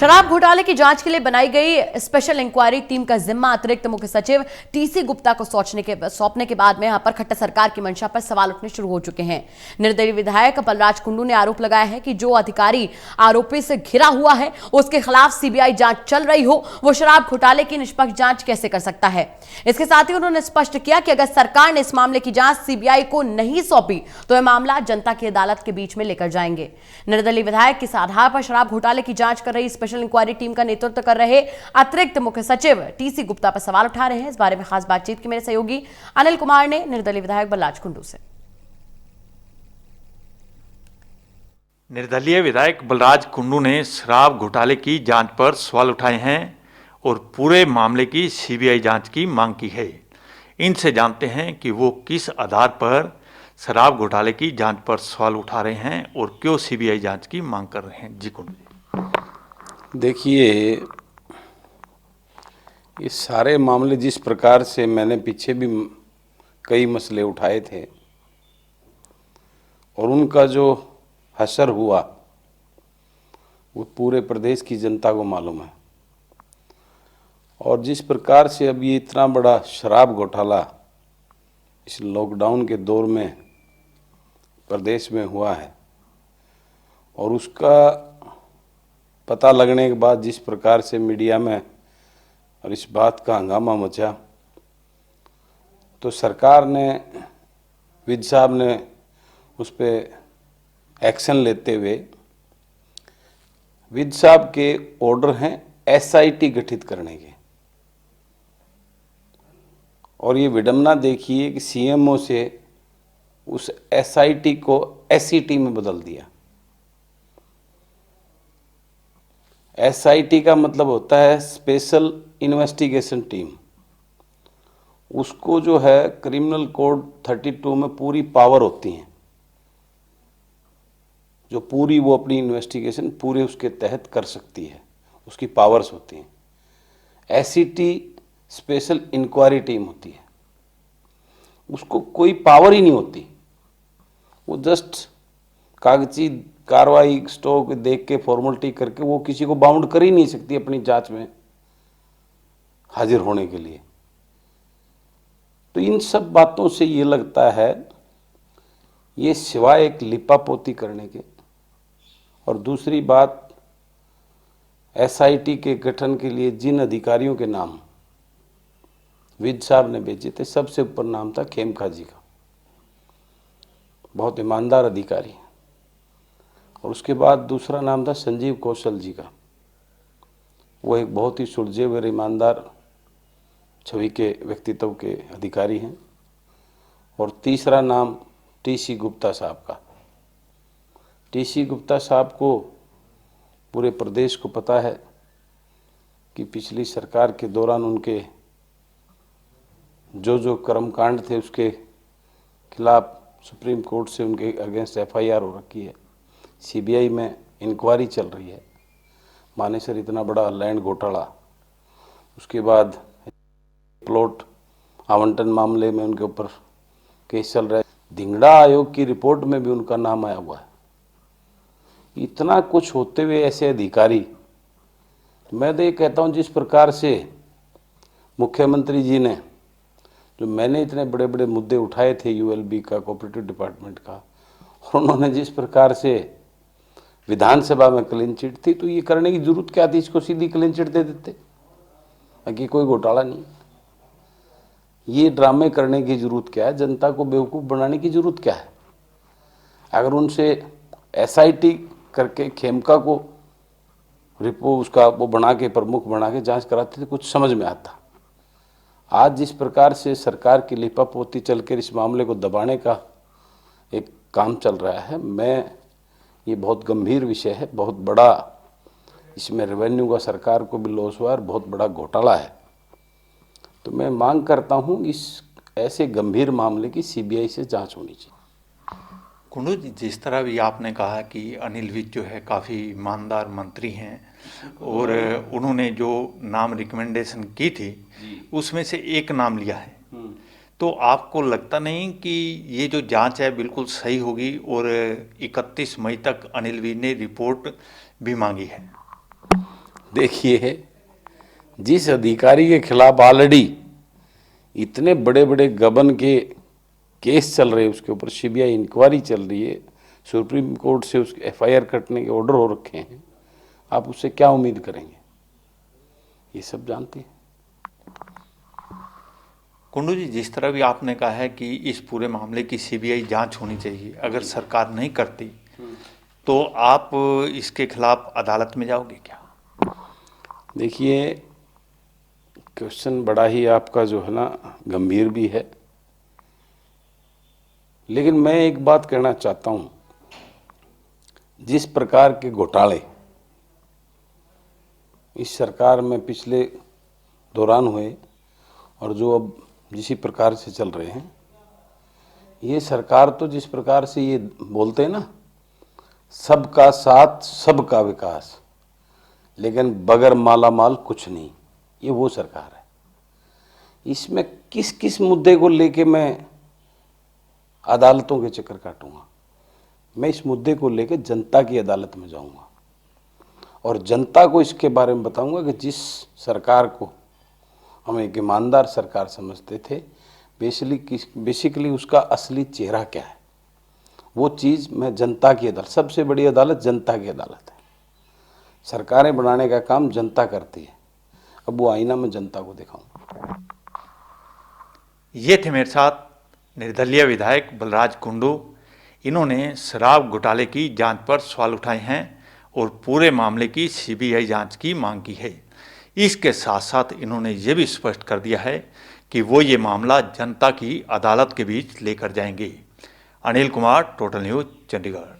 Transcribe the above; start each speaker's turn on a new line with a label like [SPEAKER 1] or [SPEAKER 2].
[SPEAKER 1] शराब घोटाले की जांच के लिए बनाई गई स्पेशल इंक्वायरी टीम का जिम्मा अतिरिक्त मुख्य सचिव टीसी गुप्ता को सौंपने के बाद में यहां पर खट्टर सरकार की मंशा पर सवाल उठने शुरू हो चुके हैं। निर्दलीय विधायक बलराज कुंडू ने आरोप लगाया है कि जो अधिकारी आरोपी से घिरा हुआ है उसके खिलाफ सीबीआई जांच चल रही हो, वो शराब घोटाले की निष्पक्ष जांच कैसे कर सकता है। इसके साथ ही उन्होंने स्पष्ट किया कि अगर सरकार ने इस मामले की जांच सीबीआई को नहीं सौंपी तो यह मामला जनता की अदालत के बीच में लेकर जाएंगे। निर्दलीय विधायक किस आधार पर शराब घोटाले की जांच कर रही स्पेशल इंक्वायरी टीम का नेतृत्व कर रहे अतिरिक्त मुख्य सचिव टीसी गुप्ता पर सवाल उठा रहे हैं। इस बारे में खास बातचीत की मेरे सहयोगी अनिल कुमार ने निर्दलीय विधायक बलराज कुंडू से।
[SPEAKER 2] निर्दलीय विधायक बलराज कुंडू ने शराब घोटाले की जांच पर सवाल उठाए हैं और पूरे मामले की सीबीआई जांच की मांग की है। इनसे जानते हैं कि वो किस आधार पर शराब घोटाले की जांच पर सवाल उठा रहे हैं और क्यों सीबीआई जांच की मांग कर रहे हैं। जी कुंडू।
[SPEAKER 3] देखिए, ये सारे मामले जिस प्रकार से मैंने पीछे भी कई मसले उठाए थे और उनका जो असर हुआ वो पूरे प्रदेश की जनता को मालूम है। और जिस प्रकार से अब ये इतना बड़ा शराब घोटाला इस लॉकडाउन के दौर में प्रदेश में हुआ है और उसका पता लगने के बाद जिस प्रकार से मीडिया में और इस बात का हंगामा मचा, तो सरकार ने, विज साहब ने उस पर एक्शन लेते हुए, विज साहब के ऑर्डर हैं एसआईटी गठित करने के। और ये विडंबना देखिए कि सीएमओ से उस एसआईटी को एसईटी में बदल दिया। एसआईटी का मतलब होता है स्पेशल इन्वेस्टिगेशन टीम। उसको जो है क्रिमिनल कोड 32 में पूरी पावर होती हैं, जो पूरी वो अपनी इन्वेस्टिगेशन पूरे उसके तहत कर सकती है, उसकी पावर्स होती हैं। एसईटी स्पेशल इंक्वायरी टीम होती है, उसको कोई पावर ही नहीं होती। वो जस्ट कागजी कार्रवाई स्टॉक देख के फॉर्मेलिटी करके वो किसी को बाउंड कर ही नहीं सकती अपनी जांच में हाजिर होने के लिए। तो इन सब बातों से ये लगता है ये सिवाय एक लिपापोती करने के, और दूसरी बात एसआईटी के गठन के लिए जिन अधिकारियों के नाम विज साहब ने भेजे थे, सबसे ऊपर नाम था खेमका जी का, बहुत ईमानदार अधिकारी। और उसके बाद दूसरा नाम था संजीव कौशल जी का, वो एक बहुत ही सुलझे हुए ईमानदार छवि के व्यक्तित्व के अधिकारी हैं। और तीसरा नाम टीसी गुप्ता साहब का। टीसी गुप्ता साहब को पूरे प्रदेश को पता है कि पिछली सरकार के दौरान उनके जो कर्मकांड थे उसके खिलाफ सुप्रीम कोर्ट से उनके अगेंस्ट एफआईआर हो रखी है, सीबीआई में इंक्वायरी चल रही है। मानेसर इतना बड़ा लैंड घोटाला, उसके बाद प्लॉट आवंटन मामले में उनके ऊपर केस चल रहा है, धिंगड़ा आयोग की रिपोर्ट में भी उनका नाम आया हुआ है। इतना कुछ होते हुए ऐसे अधिकारी, मैं तो ये कहता हूँ जिस प्रकार से मुख्यमंत्री जी ने, जो मैंने इतने बड़े बड़े मुद्दे उठाए थे यूएलबी का, कोऑपरेटिव डिपार्टमेंट का, और उन्होंने जिस प्रकार से विधानसभा में क्लीन चिट थी, तो ये करने की जरूरत क्या थी, इसको सीधी क्लीन चिट दे देते, बाकी कोई घोटाला नहीं। ये ड्रामे करने की जरूरत क्या है, जनता को बेवकूफ़ बनाने की जरूरत क्या है। अगर उनसे एसआईटी करके खेमका को उसका वो बना के प्रमुख बना के जांच कराते थे, कुछ समझ में आता। आज जिस प्रकार से सरकार की लिपापोती चलकर इस मामले को दबाने का एक काम चल रहा है, ये बहुत गंभीर विषय है, बहुत बड़ा इसमें रेवेन्यू का सरकार को भी लॉस हुआ है और बहुत बड़ा घोटाला है। तो मैं मांग करता हूं इस ऐसे गंभीर मामले की सीबीआई से जांच होनी चाहिए।
[SPEAKER 2] कुंडू जी, जिस तरह भी आपने कहा कि अनिल विज जो है काफ़ी ईमानदार मंत्री हैं और उन्होंने जो नाम रिकमेंडेशन की थी उसमें से एक नाम लिया है, तो आपको लगता नहीं कि ये जो जांच है बिल्कुल सही होगी और 31 मई तक अनिल विज ने रिपोर्ट भी मांगी है?
[SPEAKER 3] देखिए, जिस अधिकारी के खिलाफ ऑलरेडी इतने बड़े बड़े गबन के केस चल रहे हैं, उसके ऊपर सीबीआई इंक्वायरी चल रही है, सुप्रीम कोर्ट से उसके एफआईआर कटने के ऑर्डर हो रखे हैं, आप उससे क्या उम्मीद करेंगे? ये सब जानते हैं।
[SPEAKER 2] कुंडू जी, जिस तरह भी आपने कहा है कि इस पूरे मामले की सीबीआई जांच होनी चाहिए, अगर सरकार नहीं करती तो आप इसके खिलाफ अदालत में जाओगे क्या?
[SPEAKER 3] देखिए, क्वेश्चन बड़ा ही आपका जो है ना गंभीर भी है, लेकिन मैं एक बात कहना चाहता हूं, जिस प्रकार के घोटाले इस सरकार में पिछले दौरान हुए और जो अब जिस प्रकार से चल रहे हैं, ये सरकार तो जिस प्रकार से ये बोलते हैं ना, सबका साथ सबका विकास, लेकिन बगैर माला माल कुछ नहीं, ये वो सरकार है। इसमें किस किस मुद्दे को लेके मैं अदालतों के चक्कर काटूंगा? मैं इस मुद्दे को लेके जनता की अदालत में जाऊंगा और जनता को इसके बारे में बताऊंगा कि जिस सरकार को हम एक ईमानदार सरकार समझते थे, बेसिकली उसका असली चेहरा क्या है, वो चीज़ मैं जनता की अदालत, सबसे बड़ी अदालत जनता की अदालत है। सरकारें बनाने का काम जनता करती है, अब वो आईना में जनता को दिखाऊंगा।
[SPEAKER 2] ये थे मेरे साथ निर्दलीय विधायक बलराज कुंडू। इन्होंने शराब घोटाले की जांच पर सवाल उठाए हैं और पूरे मामले की सीबीआई जांच की मांग की है। इसके साथ साथ इन्होंने ये भी स्पष्ट कर दिया है कि वो ये मामला जनता की अदालत के बीच लेकर जाएंगे। Anil Kumar, total news, Chandigarh.